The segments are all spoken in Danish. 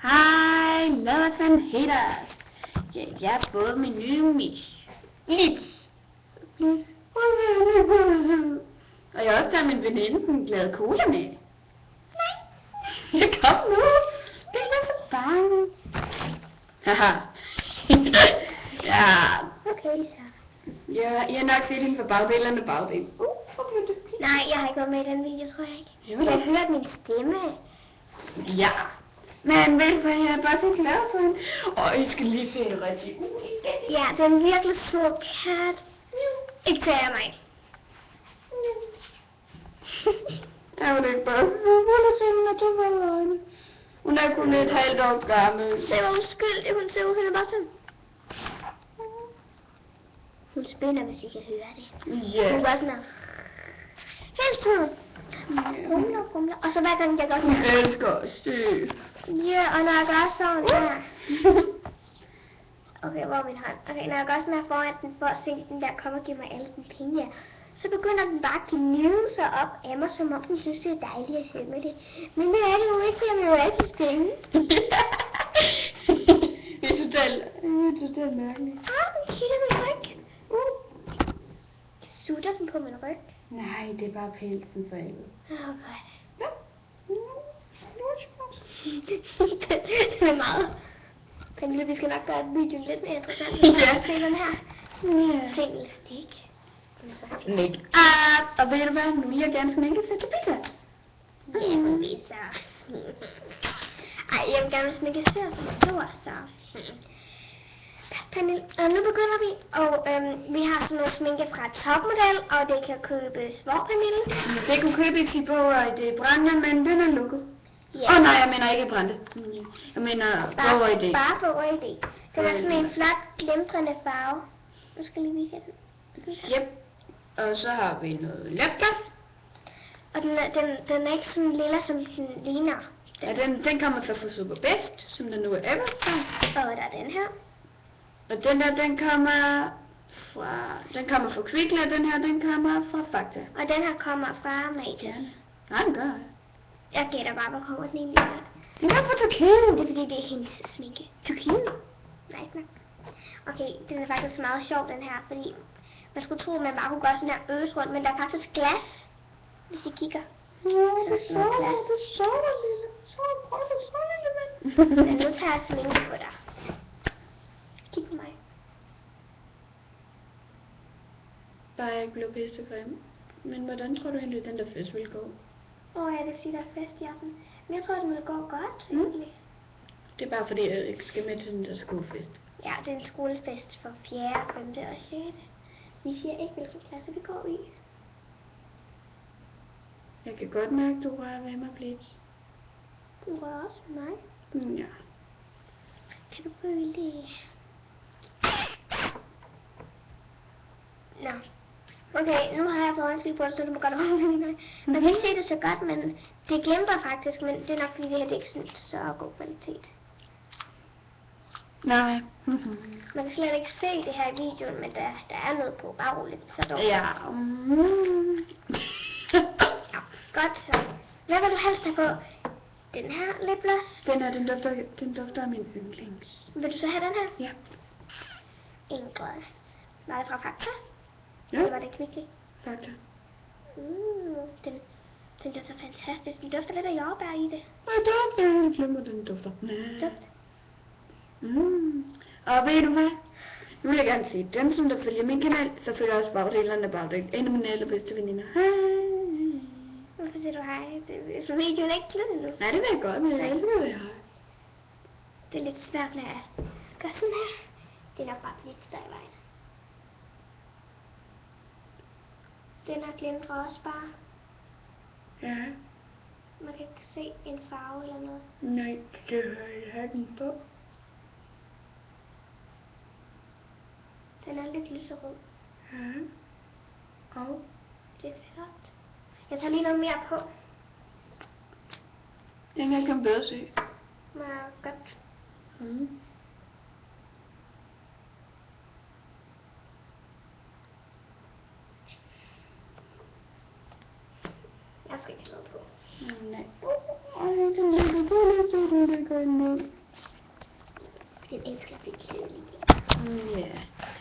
Hej, lovers and haters. Ja, jeg har fået min nye lips. Og jeg har også taget min veninde sådan en glad cola med. Nej. Jeg kom nu. Jeg er så bange. Haha. Ja. Okay, så. Jeg har nok set hende for bagdelen og bagdelen. Nej, jeg har ikke været med i den video, tror jeg ikke. Jo. Jeg har hørt min stemme. Ja. Men ved du hvad, jeg er bare så glad for hende. Og I skal lige finde rigtig ud igen. Ja, det er en virkelig sød kat. Ikke tager mig. Der er jo ikke bare så vildt til hende, at du var løgne. Hun er kun et halvt år gammel. Se hvor uskyldig hun ser ud, hun er bare sådan. Hun spænder, hvis I kan høre det. Ja. Hun var sådan her. Hele tiden. Rumler. Og så hver gang jeg gør sådan her. Jeg elsker at se. Ja, og når jeg gør sådan her. Okay, hvor er min hånd? Okay, når jeg gør sådan her foran den, for at se den der kommer og give mig alle den penge her, så begynder den bare at gnide sig op af mig, som om den synes, det er dejligt at se med det. Men det er det jo ikke, for jeg vil jo altid penge. Det er totalt mærkeligt. Den kigger min ryg. Sutter den på min ryg? Nej, det er bare pelsen for helvede. Godt. Den er meget. Pernille, vi skal nok gøre videoen lidt mere interessant. Ja. Se den her. Single stick. Make og ved du hvad, nu vil jeg gerne sminke sig til pizza. Ja, men vi så. Ej, jeg vil gerne sminke søger som stor, så. Pernille, og nu begynder vi, og vi har sådan noget sminke fra Topmodel, og det kan købes hvor, Pernille? Det kunne købes i Bogøj, det er Brande, men den er lukket. Ja. Nej, jeg mener ikke Brande. Jeg mener Bogøj det. Bare Bogøj det. Den er sådan en flot, glimrende farve. Nu skal jeg lige vise den. Yep. Og så har vi noget læbglas. Og den er ikke sådan lilla, som den ligner. Ja, den kommer fra Super Best, som den nu er ever. Og der er den her. Og den der, den kommer fra Kvickly, og den her, den kommer fra Fakta. Og den her kommer fra Matas. Nej, den gør jeg. Jeg gætter bare, hvor kommer den egentlig fra. Den er fra Tyrkiet. Det er fordi, det er hendes sminke. Tyrkiet? Nice nok. Okay, den er faktisk meget sjov, den her, fordi man skulle tro, at man bare kunne gøre sådan her øs rundt, men der er faktisk glas, hvis I kigger. Ja, det er så lille. Så lille, Men nu tager jeg sminke på dig. Kig på mig. Bare jeg ikke blev pissegrim. Men hvordan tror du egentlig, den der fest vil gå? Ja, det er fordi, der er fest i aften. Men jeg tror, den vil gå godt, egentlig. Det er bare fordi, jeg ikke skal med til den der skolefest. Ja, det er en skolefest for 4., 5. og 6. Vi siger ikke, hvilken klasse vi går i. Jeg kan godt mærke, at du rører ved mig, Blitz. Du rører også med mig. Ja. Kan du føle det? Nå. Okay, nu har jeg fået øjenskib på det, så du må godt overvinde mig. Man kan ikke se det så godt, men det glimter faktisk, men det er nok fordi, det her det er ikke sådan så god kvalitet. Nej. Man kan slet ikke se det her i videoen, men der er noget på. Bare roligt, så dog. Ja. Ja, godt så. Hvad vil du helst have på? Den her lipgloss? Den her, den dufter af min yndlings. Vil du så have den her? Ja. En glas. Var det fra Fakta? Ja. Eller var det Kvickly? Fakta. Den dufter fantastisk. Den dufter lidt af jordbær i det. Nej, jeg glemmer, den dufter. Duft. Og ved du hvad? Nu vil jeg gerne sige, dem som der følger min kanal, så følger også bagdelerne bagdel. En af mine allerbedste veninder. Hej. Hvorfor siger du hej? Så videoen er ikke slut endnu. Nej, det vil jeg godt, men jeg elsker det her. Det er lidt svært, når jeg gør sådan her. Det er nok bare lidt der i vejen. Den her glimter også bare. Ja. Man kan ikke se en farve eller noget. Nej, det hører jeg have den på. Den er lidt lyserød. Ja. Og Det er flot. Jeg tager lige noget mere på. den her kan bedre se. Ja, godt. Jeg skal ikke slå på. Nej. Ej, den ligger på lidt, så det gør ned. Den elsker at blive kedelig.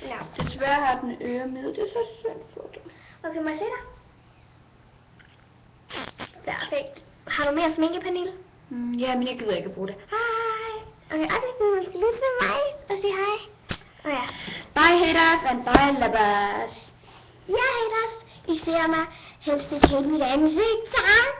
Ja. Nå. Desværre har den øre med. Det er så synd for dig. Okay, må jeg se dig? Perfekt. Har du mere sminke, Pernille? Ja, men jeg gider ikke at bruge det. Hej. Okay, du vil lytte til mig og sige hej. Ja. Bye haters and bye lovers. Ja, haters. I ser mig helst ikke helt mit ansigt, tak.